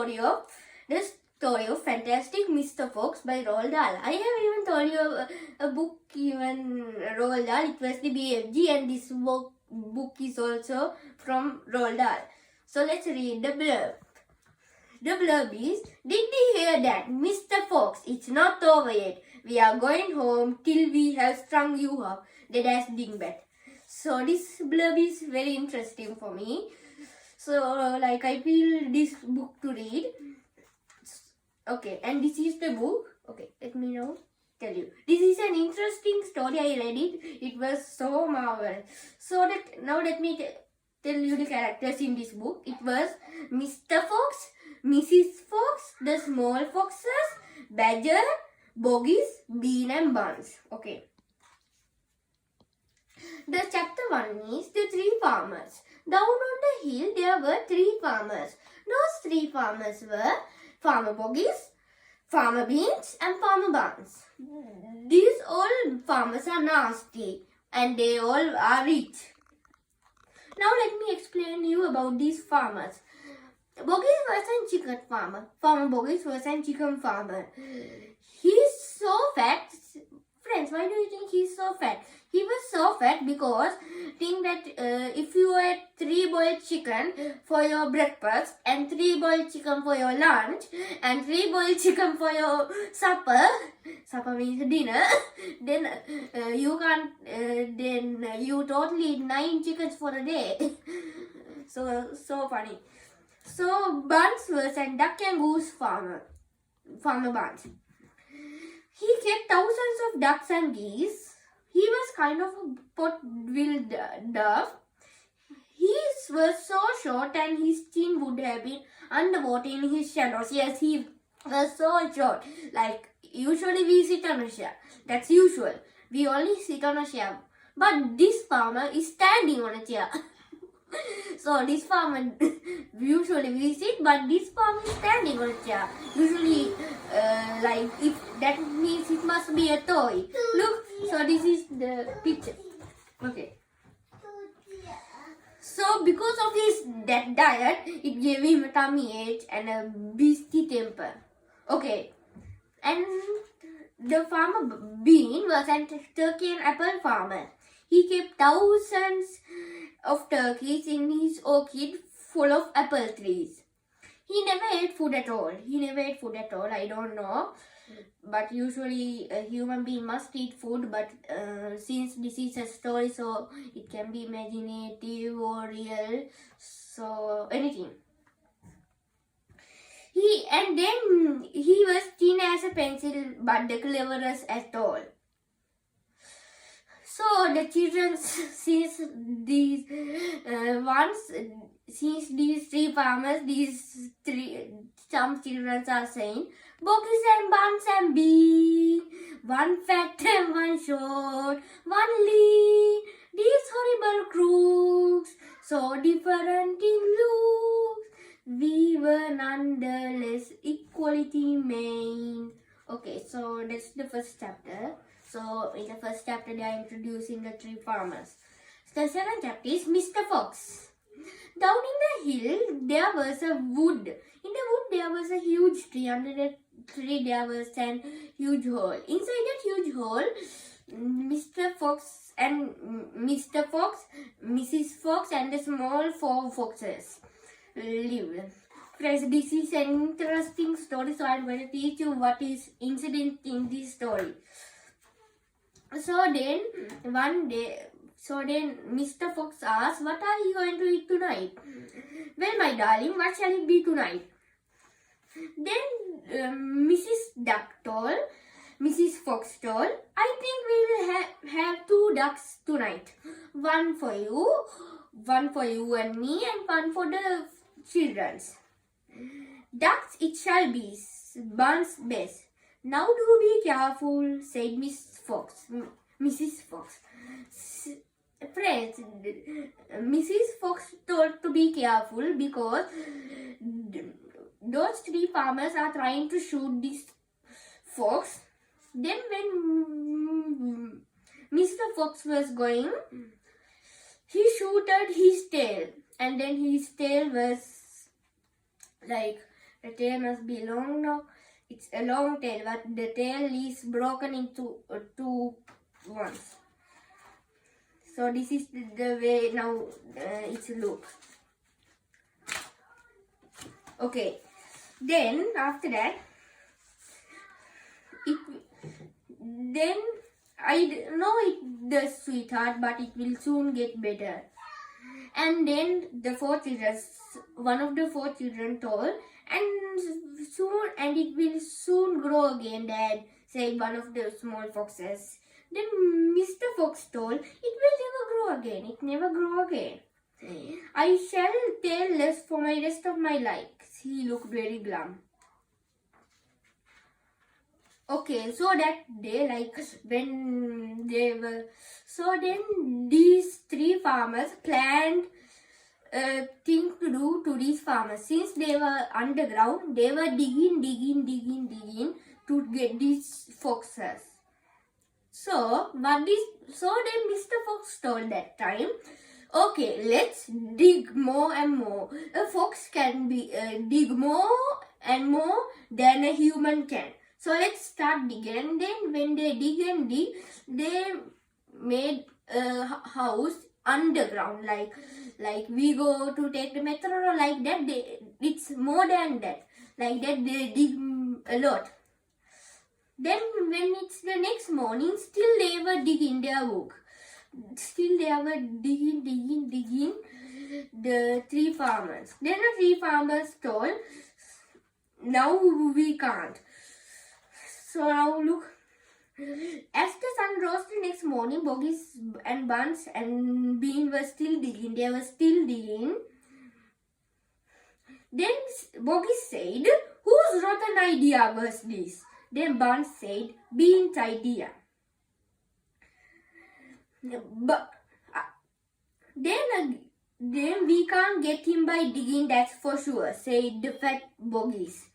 The story of Fantastic Mr. Fox by Roald Dahl. I have even told you a book, even Roald Dahl. It was the BFG, and this book is also from Roald Dahl. So let's read the blurb. The blurb is, "Did you hear that, Mr. Fox? It's not over yet. We are going home till we have strung you up, the Dingbat." So this blurb is very interesting for me. So like I feel this book to read. Okay, and this is the book. Okay, let me now tell you. This is an interesting story. I read it. It was so marvelous. So now let me tell you the characters in this book. It was Mr. Fox, Mrs. Fox, the small foxes, Badger, Bogies, Bean and Buns. Okay. The chapter 1 is the 3 farmers. Down on the hill there were 3 farmers. Those 3 farmers were Farmer Bogies, Farmer Beans and Farmer Buns. These all farmers are nasty and they all are rich. Now let me explain you about these farmers. Bogies was a chicken farmer. Farmer Bogies was a chicken farmer. He's so fat. Friends, why do you think he's so fat? He was so fat because think that if you ate 3 boiled chicken for your breakfast and 3 boiled chicken for your lunch and 3 boiled chicken for your supper means dinner, then you totally eat 9 chickens for a day. so funny. So Buns was a duck and goose farmer Buns. He kept thousands of ducks and geese. He was kind of a pot-billed dove. He was so short and his chin would have been underwater in his shadows. Yes, he was so short. Like, usually we sit on a chair. That's usual. We only sit on a chair. But this farmer is standing on a chair. So this farmer, usually we sit, but this farmer is standing on a chair. Usually, like, if that means it must be a toy. Look, so this is the picture. Okay. So because of that diet, it gave him a tummy ache and a beastly temper. Okay. And the farmer Bean was a turkey and apple farmer. He kept thousands of turkeys in his orchard full of apple trees. He never ate food at all. I don't know. But usually a human being must eat food. But since this is a story, so it can be imaginative or real. So anything. He was thin as a pencil, but the cleverest at all. So the children, since these 3 farmers, some children are saying, Bogies and Buns and Bean, one fat and one short, one lean, these horrible crooks, so different in looks, we were nonetheless equality main. Okay, so that's the first chapter. So in the first chapter they are introducing the 3 farmers. The second chapter is Mr. Fox. Down in the hill there was a wood. In the wood there was a huge tree. Under that tree there was a huge hole. Inside that huge hole, Mr. Fox, Mrs. Fox and the small 4 foxes lived. Friends, this is an interesting story, so I am going to teach you what is incident in this story. So then Mr. Fox asked, "What are you going to eat tonight?" "Well, my darling, what shall it be tonight?" Then Mrs. Fox told, "I think we will have 2 ducks tonight. One for you and me, and one for the children's." "Ducks it shall be, Buns best. Now do be careful," said Mrs. Fox. Friends, Mrs. Fox told to be careful because those 3 farmers are trying to shoot this fox. Then when Mr. Fox was going, he shooted his tail, and then his tail was like The tail must be long now. It's a long tail, but the tail is broken into two ones. So this is the way now it's look. Okay. Then after that, I know it does, sweetheart, but it will soon get better. And then the one of the four children told, and it will soon grow again, Dad, said one of the small foxes. Then Mr. Fox told, it will never grow again. It never grow again. I shall tell less for my rest of my life. He looked very glum. Okay, so that day, like when they were, so then these three farmers planned a thing to do to these farmers. Since they were underground, they were digging to get these foxes. So then Mr. Fox told that time, okay, let's dig more and more. A fox can dig more and more than a human can. So let's start digging. And then when they dig, they made a house underground. Like we go to take the metro or like that. It's more than that. Like that they dig a lot. Then when it's the next morning, still they were digging their book. Still they were digging the three farmers. Then the three farmers told, now we can't. So now look, as the sun rose the next morning, Boggis and Buns and Bean were still digging. They were still digging. Then Boggis said, whose rotten idea was this? Then Buns said, Bean's idea. But then we can't get him by digging, that's for sure, said the fat Boggis.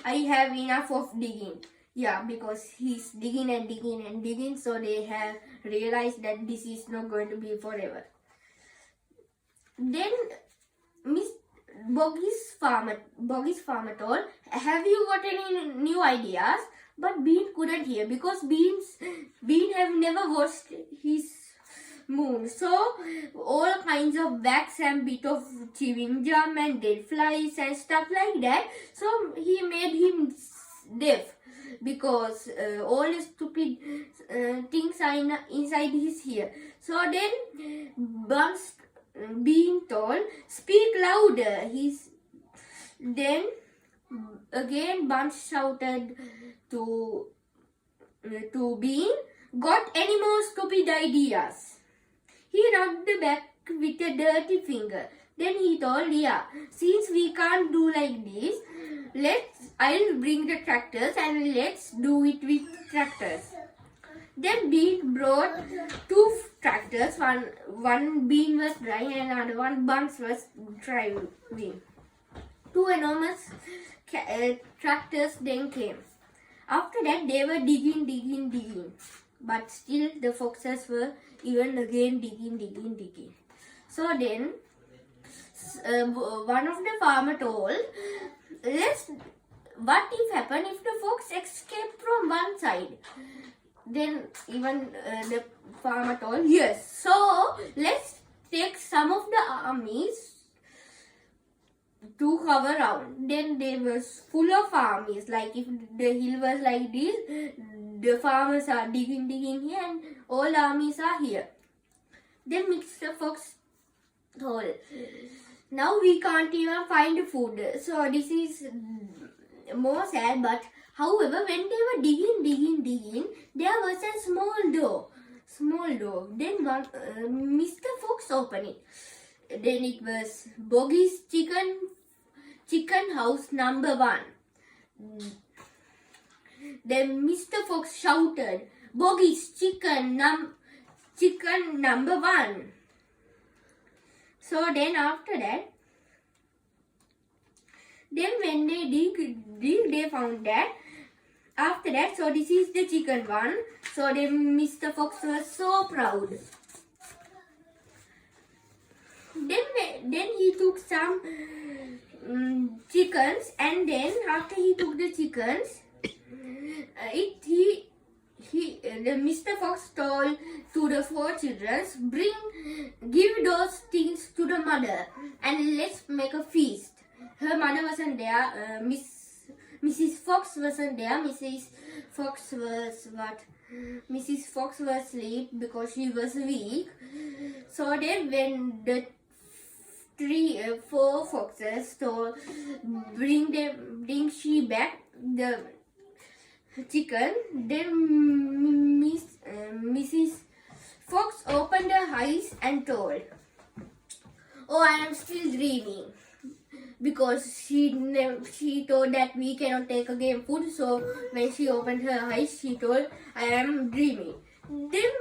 I have enough of digging. Yeah, because he's digging and digging, so they have realized that this is not going to be forever. Then Boggis farmer told, have you got any new ideas? But Bean couldn't hear because Bean have never watched his moon. So all kinds of wax and bit of chewing gum and dead flies and stuff like that. So he made him deaf. Because all the stupid things are inside his ear. So then Buns being told, speak louder. Then again Buns shouted to Bean, got any more stupid ideas? He rubbed the back with a dirty finger. Then he told, yeah, since we can't do like this, I'll bring the tractors and let's do it with tractors. Then Bean brought two tractors. One Bean was driving and another one Buns was driving. Two enormous tractors then came. After that they were digging. But still the foxes were even again digging. So then one of the farmer told, what if happen if the fox escaped from one side? Then even the farmer told, yes. So let's take some of the armies to cover around. Then there was full of armies. Like if the hill was like this, the farmers are digging here and all armies are here. Then Mr. Fox told, now we can't even find food. So this is more sad, but however, when they were digging, there was a small door. Then Mr. Fox opened it. Then it was Boggie's chicken house number 1. Then Mr. Fox shouted, Boggie's chicken number 1. So then after that, then when they dig, they found that. After that, so this is the chicken one. So then Mr. Fox was so proud. Then he took some chickens, and then after he took the chickens, the Mr. Fox told to the 4 children, give those things to the mother and let's make a feast. Her mother wasn't there, Mrs. Fox wasn't there. Mrs. Fox was asleep because she was weak. So then when the 4 foxes told bring she back the chicken, then Mrs. Fox opened her eyes and told, "Oh, I am still dreaming." Because she told that we cannot take again food, so when she opened her eyes, she told, "I am dreaming." Then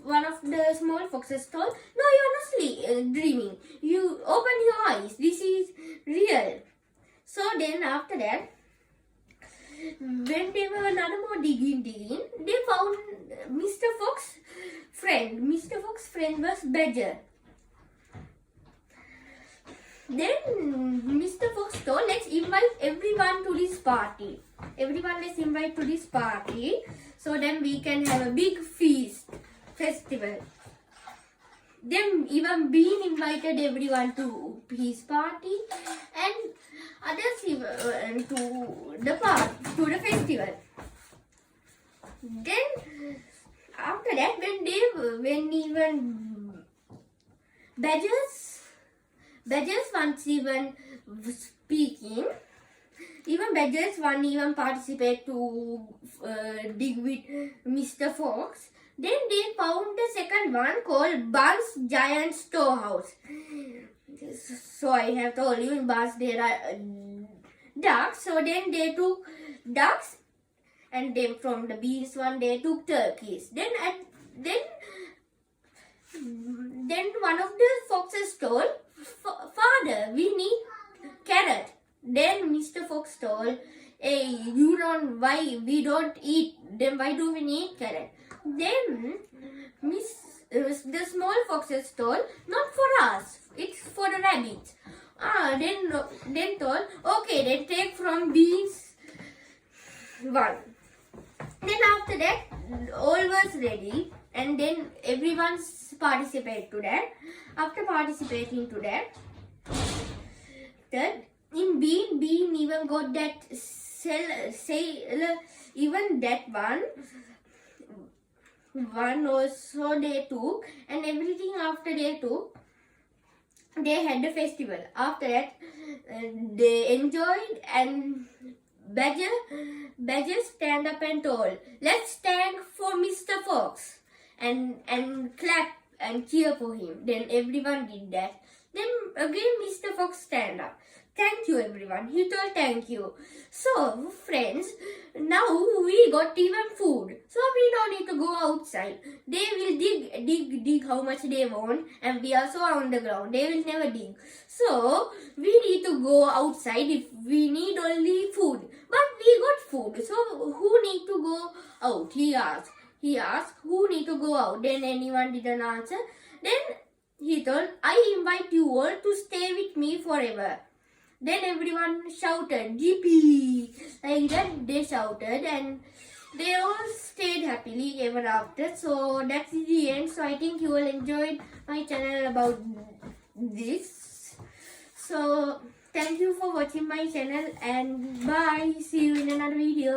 one of the small foxes told, "No, you're not dreaming. You open your eyes. This is real." So then after that, when they were another more digging, they found Mr. Fox's friend. Mr. Fox's friend was Badger. Then Mr. Fox told, "Let's invite everyone to this party. Let's invite to this party, so then we can have a big festival." Then even Bean invited everyone to his party and others to the festival. Then after that, when even Badgers once even speaking, even Badgers one even participate to dig with Mr. Fox. Then they found the second one called Bun's Giant Storehouse. So I have told you in Bun's there are ducks. So then they took ducks, and then from the beans one they took turkeys. Then one of the foxes told, "Father, we need carrot." Then Mr. Fox told, "Hey, why we don't eat? Then why do we need carrot?" Then the small foxes told, "Not for us, it's for the rabbits." Then told, "Okay, then take from beans one." Then after that, all was ready, and then everyone participated to that. After participating to that, in Bean even got that even that one also they took, and everything after they took, they had the festival. After that, they enjoyed, and Badger stand up and told, "Let's thank for Mr. Fox," and clap and cheer for him. Then everyone did that. Then again Mr. Fox stand up. "Thank you everyone." He told thank you. So friends, now we got even food. So we don't need to go outside. They will dig how much they want, and we are so on the ground. They will never dig. So we need to go outside if we need only food. But we got food. So who need to go out? He asked who need to go out. Then anyone didn't answer. Then he told, "I invite you all to stay with me forever." Then everyone shouted, "Yippee!" Like that they shouted, and they all stayed happily ever after. So that's the end. So I think you all enjoyed my channel about this. So thank you for watching my channel, and bye. See you in another video.